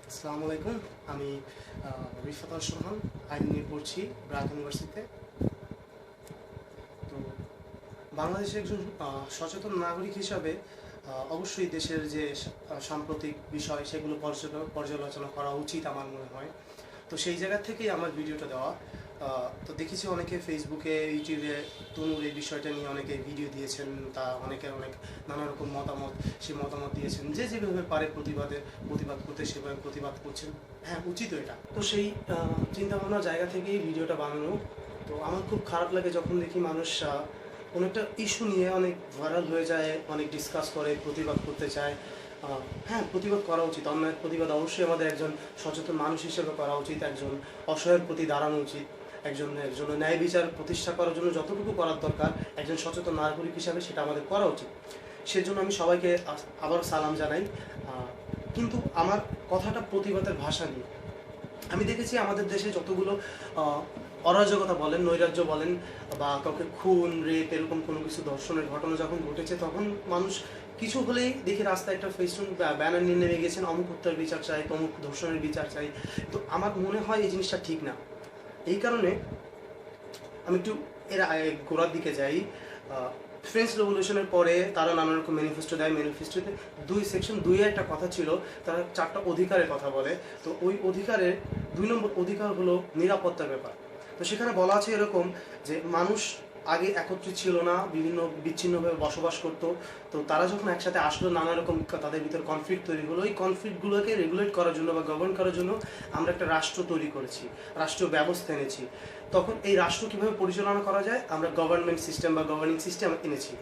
আসসালামু আলাইকুম। আমি রিফাত সোহান আইন নিয়ে পড়ছি ব্রাক ইউনিভার্সিটিতে। তো বাংলাদেশের একজন সচেতন নাগরিক হিসাবে অবশ্যই দেশের যে সাম্প্রতিক বিষয় সেগুলো পর্যালোচনা করা উচিত আমার মনে হয়। তো সেই জায়গা থেকেই আমার ভিডিওটা দেওয়া। তো দেখেছি অনেকে ফেসবুকে, ইউটিউবে তনুর এই বিষয়টা নিয়ে অনেকে ভিডিও দিয়েছেন, তা অনেকে অনেক নানা রকম মতামত সেই মতামত দিয়েছেন, যে যেভাবে পারে প্রতিবাদ করতে সেভাবে প্রতিবাদ করছেন। হ্যাঁ, উচিত এটা। তো সেই চিন্তাভাবনার জায়গা থেকেই ভিডিওটা বানানো। তো আমার খুব খারাপ লাগে যখন দেখি মানুষ কোনো একটা ইস্যু নিয়ে অনেক ভাইরাল হয়ে যায়, অনেক ডিসকাস করে, প্রতিবাদ করতে চায়। হ্যাঁ, প্রতিবাদ করা উচিত। অন্যায়ের প্রতিবাদ অবশ্যই আমাদের একজন সচেতন মানুষ হিসেবে করা উচিত। একজন অসহায়ের প্রতি দাঁড়ানো উচিত। একজনের জন্য ন্যায় বিচার প্রতিষ্ঠা করার জন্য যতটুকু করার দরকার একজন সচেতন নাগরিক হিসাবে সেটা আমাদের করা উচিত। সেজন্য আমি সবাইকে আবার সালাম জানাই। কিন্তু আমার কথাটা প্রতিবাদের ভাষা নিয়ে। আমি দেখেছি আমাদের দেশে যতগুলো অরাজকতা বলেন, নৈরাজ্য বলেন, বা কাউকে খুন, রেপ, এরকম কোনো কিছু ধর্ষণের ঘটনা যখন ঘটেছে, তখন মানুষ কিছু হলেই দেখি রাস্তায় একটা ফেস্টুন ব্যানার নিয়ে নেমে গেছেন, অমুক হত্যার বিচার চাই, তমুক ধর্ষণের বিচার চাই। তো আমার মনে হয় এই জিনিসটা ঠিক না। এই কারণে আমি একটু গোড়ার দিকে যাই। ফ্রেঞ্চ রেভলিউশনের পরে তারা নানা রকম ম্যানিফেস্টো দেয়। ম্যানিফেস্টোতে সেকশন 2-এ একটা কথা ছিল, তারা 4টা অধিকারের কথা বলে। তো ওই অধিকারের 2 নম্বর অধিকার হলো নিরাপত্তার ব্যাপার। তো সেখানে বলা আছে এরকম যে মানুষ আগে একত্রিত ছিল না, বিভিন্ন বিচ্ছিন্নভাবে বসবাস করত। তো তারা যখন একসাথে আসলো, নানা রকম তাদের ভিতরে কনফ্লিক্ট তৈরি হলো। এই কনফ্লিক্টগুলোকে রেগুলেট করার জন্য বা গভর্ন করার জন্য আমরা একটা রাষ্ট্র তৈরি করেছি, রাষ্ট্রীয় ব্যবস্থা এনেছি। তখন এই রাষ্ট্র কীভাবে পরিচালনা করা যায়, আমরা গভর্নমেন্ট সিস্টেম বা গভর্নিং সিস্টেম এনেছি।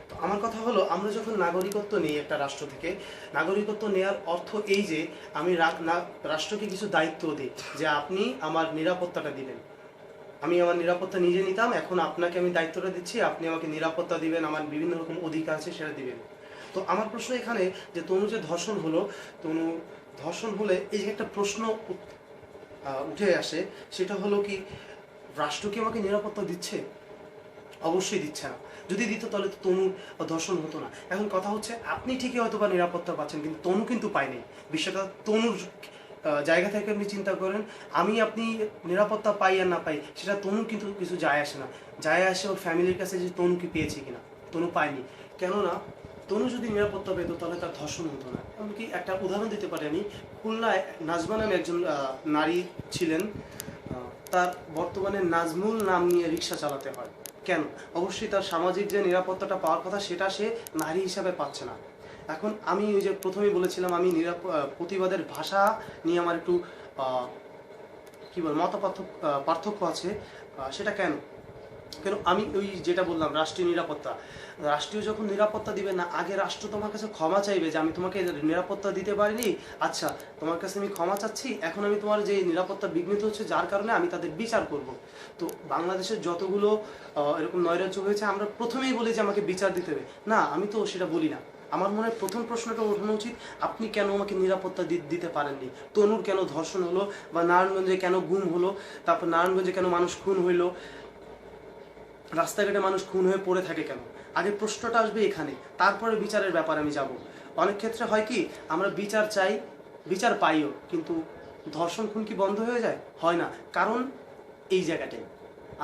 তো আমার কথা হলো, আমরা যখন নাগরিকত্ব নিই একটা রাষ্ট্র থেকে, নাগরিকত্ব নেওয়ার অর্থ এই যে আমি রাষ্ট্রকে কিছু দায়িত্ব দিই, যে আপনি আমার নিরাপত্তাটা দিবেন। আমি আমার নিরাপত্তা নিজে নিতাম, এখন আপনাকে আমি দায়িত্বটা দিচ্ছি, আপনি আমাকে নিরাপত্তা দিবেন, আমার বিভিন্ন রকম অধিকার আছে সেটা দিবেন। তো আমার প্রশ্ন এখানে, যে তনু যে ধর্ষণ হলো, তনু ধর্ষণ হলে এই যে একটা প্রশ্ন উঠে আসে, সেটা হলো কি, রাষ্ট্র কি আমাকে নিরাপত্তা দিচ্ছে? অবশ্যই দিচ্ছে না। যদি দিত তাহলে তো তনুর ধর্ষণ হতো না। এখন কথা হচ্ছে, আপনি ঠিকই হয়তো বা নিরাপত্তা পাচ্ছেন, কিন্তু তনু কিন্তু পায়নি। বিষয়টা তনুর জায়গা থেকে আপনি চিন্তা করেন। আপনি নিরাপত্তা পাই আর না পাই, সেটা তনুর কিন্তু কিছু যায় আসে না। যায় আসে ওর ফ্যামিলির কাছে যে তনু কি পেয়েছে কিনা। তনু পায়নি। কেননা তনু যদি নিরাপত্তা পেত তাহলে তার ধর্ষণ হতো না। এমনকি একটা উদাহরণ দিতে পারি আমি। খুলনায় নাজমা নামে একজন নারী ছিলেন। তার বর্তমানে নাজমুল নাম নিয়ে রিক্সা চালাতে হয়। কেন? অবশ্যই তার সামাজিক যে নিরাপত্তাটা পাওয়ার কথা সেটা সে নারী হিসাবে পাচ্ছে না। এখন আমি ওই যে প্রথমেই বলেছিলাম, আমি প্রতিবাদের ভাষা নিয়ে আমার একটু কী বল মত পার্থক্য আছে। সেটা কেন কেন আমি ওই যেটা বললাম, রাষ্ট্রীয় নিরাপত্তা। রাষ্ট্রীয় যখন নিরাপত্তা দিবে না, আগে রাষ্ট্র তোমার কাছে ক্ষমা চাইবে যে আমি তোমাকে নিরাপত্তা দিতে পারিনি, আচ্ছা তোমার কাছে আমি ক্ষমা চাচ্ছি, এখন আমি তোমার যে নিরাপত্তা বিঘ্নিত হচ্ছে যার কারণে আমি তাদের বিচার করব। তো বাংলাদেশের যতগুলো এরকম নৈরাজ্য হয়েছে, আমরা প্রথমেই বলি যে আমাকে বিচার দিতে হবে। না, আমি তো সেটা বলি না। আমার মনে হয় প্রথম প্রশ্নটা ওঠানো উচিত, আপনি কেন আমাকে নিরাপত্তা দিতে পারেননি? তনুর কেন ধর্ষণ হলো, বা নারায়ণগঞ্জে কেন গুম হলো, তারপর নারায়ণগঞ্জে কেন মানুষ খুন হইলো, রাস্তাঘাটে মানুষ খুন হয়ে পড়ে থাকে কেন? আগে প্রশ্নটা আসবে এখানে, তারপরে বিচারের ব্যাপারে আমি যাব। অনেক ক্ষেত্রে হয় কি, আমরা বিচার চাই, বিচার পাইও, কিন্তু ধর্ষণ খুন কি বন্ধ হয়ে যায়? হয় না। কারণ এই জায়গাটাই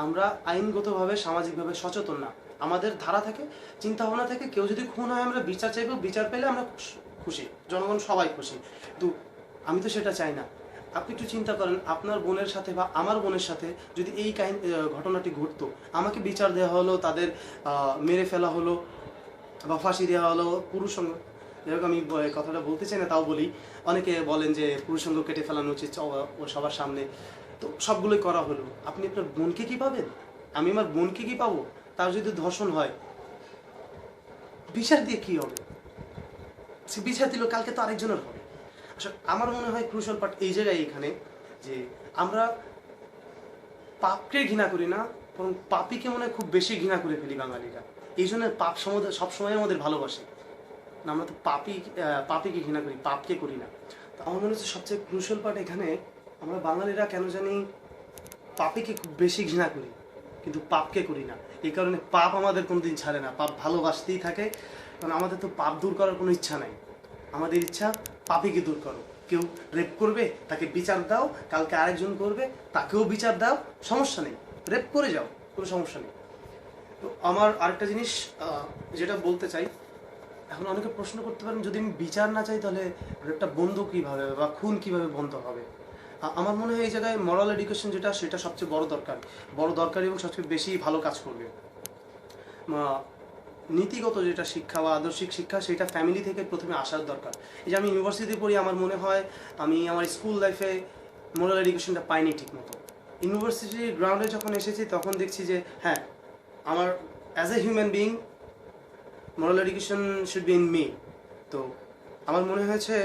আমরা আইনগতভাবে সামাজিকভাবে সচেতন না। আমাদের ধারা থাকে, চিন্তাভাবনা থাকে, কেউ যদি খুন হয় আমরা বিচার চাইবো, বিচার পেলে আমরা খুশি, জনগণ সবাই খুশি। কিন্তু আমি তো সেটা চাই না। আপনি একটু চিন্তা করেন, আপনার বোনের সাথে বা আমার বোনের সাথে যদি এই ঘটনাটি ঘটতো, আমাকে বিচার দেওয়া হলো, তাদের মেরে ফেলা হলো বা ফাঁসি দেওয়া হলো, পুরুষ সঙ্গ, যেরকম আমি কথাটা বলতে চাই না তাও বলি, অনেকে বলেন যে পুরুষ সঙ্গ কেটে ফেলানো উচিত ও সবার সামনে, তো সবগুলোই করা হলো, আপনি আপনার বোনকে কি পাবেন? আমি আমার বোনকে কি পাবো? তার যদি ধর্ষণ হয়, বিচার দিয়ে কি হবে? সে বিচার দিল, কালকে তো আরেকজনের হবে। আসলে আমার মনে হয় ক্রুশাল পার্ট এই জায়গায় এখানে, যে আমরা পাপকে ঘৃণা করি না, বরং পাপীকে মনে হয় খুব বেশি ঘৃণা করে ফেলি বাঙালিরা। এই জন্য পাপ সবসময় আমাদের ভালোবাসে না। আমরা তো পাপীকে ঘৃণা করি, পাপকে করি না। তো আমার মনে হচ্ছে সবচেয়ে ক্রুশাল পার্ট এখানে, আমরা বাঙালিরা কেন জানি পাপীকে খুব বেশি ঘৃণা করি, কিন্তু পাপকে করি না। এই কারণে পাপ আমাদের কোনোদিন ছাড়ে না, পাপ ভালোবাসতেই থাকে। কারণ আমাদের তো পাপ দূর করার কোনো ইচ্ছা নাই, আমাদের ইচ্ছা পাপীকে দূর করো। কেউ রেপ করবে, তাকে বিচার দাও, কালকে আরেকজন করবে, তাকেও বিচার দাও, সমস্যা নেই, রেপ করে যাও, কোনো সমস্যা নেই। তো আমার আরেকটা জিনিস যেটা বলতে চাই, এখন অনেকে প্রশ্ন করতে পারেন যদি আমি বিচার না চাই তাহলে রেপটা বন্ধ কীভাবে বা খুন কীভাবে বন্ধ হবে। আমার মনে হয় এই জায়গায় মরাল এডুকেশন যেটা, সেটা সবচেয়ে বড় দরকার এবং সবচেয়ে বেশি ভালো কাজ করবে। নীতিগত যেটা শিক্ষা বা আদর্শিক শিক্ষা, সেটা ফ্যামিলি থেকে প্রথমে আসার দরকার। এই যে আমি ইউনিভার্সিটি পড়ি, আমার মনে হয় আমি আমার স্কুল লাইফে মোরাল এডুকেশনটা পাইনি ঠিক মতো। ইউনিভার্সিটির গ্রাউন্ডে যখন এসেছি তখন দেখছি যে হ্যাঁ, আমার as a human being moral education should be in me. তো আমার মনে হয়েছে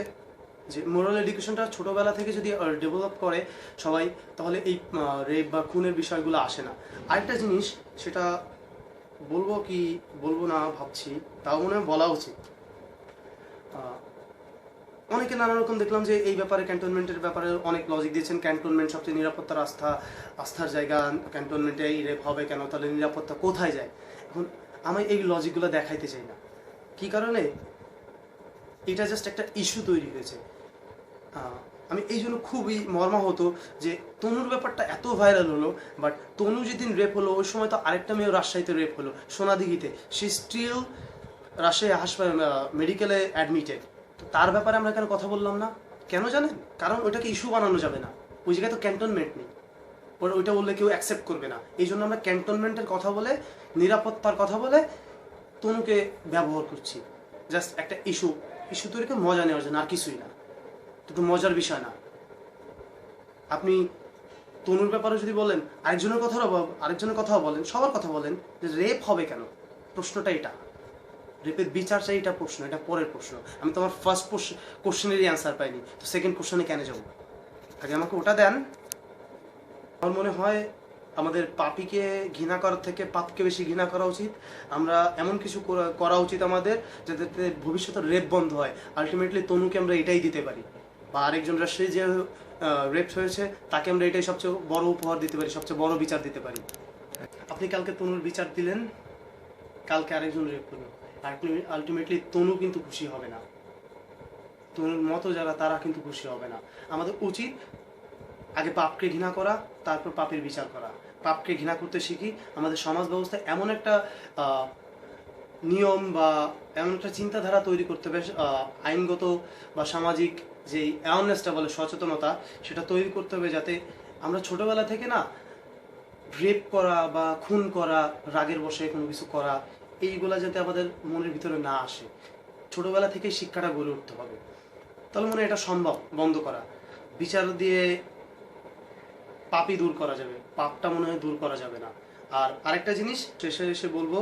যে মোরাল এডুকেশনটা ছোটোবেলা থেকে যদি ডেভেলপ করে সবাই, তাহলে এই রেপ বা খুনের বিষয়গুলো আসে না। আরেকটা জিনিস, সেটা বলবো কি বলবো না ভাবছি, তাও মনে হয় বলা উচিত। অনেকে নানা রকম দেখলাম যে এই ব্যাপারে, ক্যান্টনমেন্টের ব্যাপারে অনেক লজিক দিয়েছেন। ক্যান্টনমেন্ট সবচেয়ে নিরাপত্তার আস্থার জায়গা, ক্যান্টনমেন্টে এই রেপ হবে কেন, তাহলে নিরাপত্তা কোথায় যায়? এখন আমি এই লজিকগুলো দেখাইতে চাই না। কী কারণে? এটা জাস্ট একটা ইস্যু তৈরি হয়েছে। আমি এই জন্য খুবই মর্মাহত যে তনুর ব্যাপারটা এত ভাইরাল হলো, বাট তনু যেদিন রেপ হলো ওই সময় তো আরেকটা মেয়েও রাজশাহীতে রেপ হলো, সোনাদিঘিতে। সে স্টিল রাজশাহী মেডিকেলে অ্যাডমিটেড। তো তার ব্যাপারে আমরা কেন কথা বললাম না? কেন জানেন? কারণ ওইটাকে ইস্যু বানানো যাবে না। ওই জায়গায় তো ক্যান্টনমেন্ট নেই, ওইটা বললে কেউ অ্যাকসেপ্ট করবে না। এই জন্য আমরা ক্যান্টনমেন্টের কথা বলে, নিরাপত্তার কথা বলে তনুকে ব্যবহার করছি, জাস্ট একটা ইস্যু তৈরি করে মজা নেওয়ার জন্য, আর কিছুই না। তো মজার বিষয় না। আপনি তনুর ব্যাপারে যদি বলেন, আরেকজনের কথাও বলেন, সবার কথা বলেন, যে রেপ হবে কেন, প্রশ্নটা এটা। রেপের বিচার চাই, এটা প্রশ্ন, এটা পরের প্রশ্ন। আমি তো আমার ফার্স্ট কোশ্চেনেরই অ্যান্সার পাইনি, তো সেকেন্ড কোশ্চেনে কেন যাবো? আগে আমাকে ওটা দেন। আমার মনে হয় আমাদের পাপীকে ঘৃণা করার থেকে পাপকে বেশি ঘৃণা করা উচিত। আমরা এমন কিছু করা উচিত আমাদের, যাতে ভবিষ্যতে রেপ বন্ধ হয়। আলটিমেটলি তনুকে আমরা এটাই দিতে পারি, বা আরেকজন রাষ্ট্রে যে রেপ হয়েছে তাকে আমরা এটাই সবচেয়ে বড় উপহার দিতে পারি, সবচেয়ে বড় বিচার দিতে পারি। আপনি কালকে তনুর বিচার দিলেন, কালকে আরেকজন রেপ করলো, আলটিমেটলি তনু কিন্তু খুশি হবে না, তনুর মতো যারা তারা কিন্তু খুশি হবে না। আমাদের উচিত আগে পাপকে ঘৃণা করা, তারপর পাপের বিচার করা। পাপকে ঘৃণা করতে শিখি। আমাদের সমাজ ব্যবস্থায় এমন একটা নিয়ম বা এমন একটা চিন্তাধারা তৈরি করতে হবে, আইনগত বা সামাজিক যে অ্যাওয়ারনেসটা বলে, সচেতনতা, সেটা তৈরি করতে হবে, যাতে আমরা ছোটোবেলা থেকে না রেপ করা বা খুন করা, রাগের বশে কোনো কিছু করা, এইগুলা যাতে আমাদের মনের ভিতরে না আসে। ছোটোবেলা থেকে শিক্ষাটা গড়ে উঠতে হবে, তাহলে মনে হয় এটা সম্ভব বন্ধ করা। বিচার দিয়ে পাপই দূর করা যাবে, পাপটা মনে হয় দূর করা যাবে না। আর আরেকটা জিনিস শেষে এসে বলবো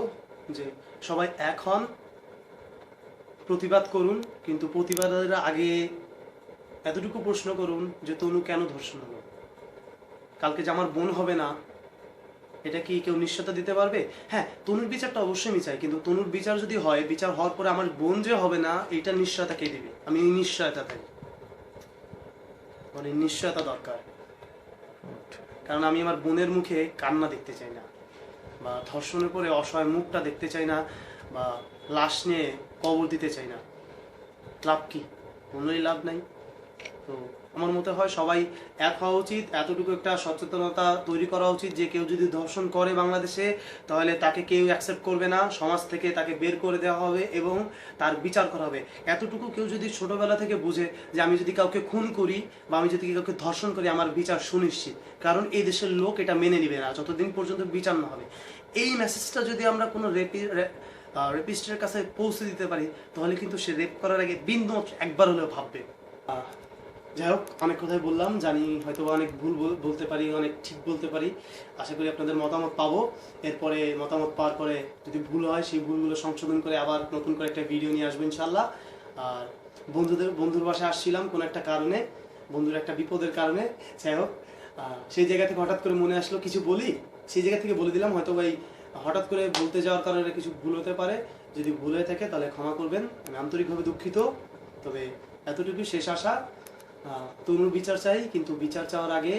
যে সবাই এক হন, প্রতিবাদ করুন, কিন্তু প্রতিবাদের আগে এতটুকু প্রশ্ন করুন যে তনু কেন ধর্ষণ হলো? কালকে যে আমার বোন হবে না, এটা কি কেউ নিশ্চয়তা দিতে পারবে? হ্যাঁ, তনুর বিচারটা অবশ্যই আমি চাই, কিন্তু তনুর বিচার যদি হয়, বিচার হওয়ার পরে আমার বোন যে হবে না, এটা নিশ্চয়তা কে দেবে? আমি নিশ্চয়তা চাই, মানে নিশ্চয়তা দরকার। কারণ আমি আমার বোনের মুখে কান্না দেখতে চাই না, বা ধর্ষণের পরে অসহায় মুখটা দেখতে চাই না, বা লাশ নিয়ে কবর দিতে চাই না। লাভ কি? কোনোই লাভ নাই। তো আমার মতে হয় সবাই এক হওয়া উচিত, এতটুকু একটা সচেতনতা তৈরি করা উচিত যে কেউ যদি ধর্ষণ করে বাংলাদেশে, তাহলে তাকে কেউ অ্যাকসেপ্ট করবে না, সমাজ থেকে তাকে বের করে দেওয়া হবে এবং তার বিচার করা হবে। এতটুকু কেউ যদি ছোটোবেলা থেকে বুঝে যে আমি যদি কাউকে খুন করি বা আমি যদি কাউকে ধর্ষণ করি, আমার বিচার সুনিশ্চিত, কারণ এই দেশের লোক এটা মেনে নেবে না যতদিন পর্যন্ত বিচার না হবে। এই মেসেজটা যদি আমরা কোনো রেপিস্টের কাছে পৌঁছে দিতে পারি, তাহলে কিন্তু সে রেপ করার আগে বিন্দু একবার হলেও ভাববে। যাই হোক, অনেক কথাই বললাম, জানি হয়তো অনেক ভুল বলতে পারি, অনেক ঠিক বলতে পারি। আশা করি আপনাদের মতামত পাবো। এরপরে মতামত পাওয়ার পরে যদি ভুল হয়, সেই ভুলগুলো সংশোধন করে আবার নতুন করে একটা ভিডিও নিয়ে আসবো ইনশাল্লাহ। আর বন্ধুর বাসায় আসছিলাম কোনো একটা কারণে, বন্ধুর একটা বিপদের কারণে। যাই হোক, সেই জায়গা থেকে হঠাৎ করে মনে আসলো কিছু বলি, সেই জায়গা থেকে বলে দিলাম। হয়তো ভাই হঠাৎ করে বলতে যাওয়ার কারণে কিছু ভুল হতে পারে, যদি ভুল হয়ে থাকে তাহলে ক্ষমা করবেন, আমি আন্তরিকভাবে দুঃখিত। তবে এতটুকু শেষ আশা, তনুর বিচার চাই, কিন্তু বিচার চাওয়ার আগে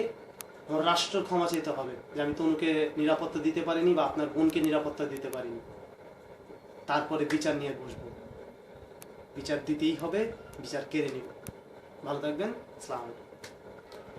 আমার রাষ্ট্র ক্ষমা চাইতে হবে যে আমি তনুকে নিরাপত্তা দিতে পারিনি বা আপনার বোনকে নিরাপত্তা দিতে পারিনি। তারপরে বিচার নিয়ে বসবো, বিচার দিতেই হবে, বিচার কেড়ে নিব। ভালো থাকবেন। আসসালামু আলাইকুম।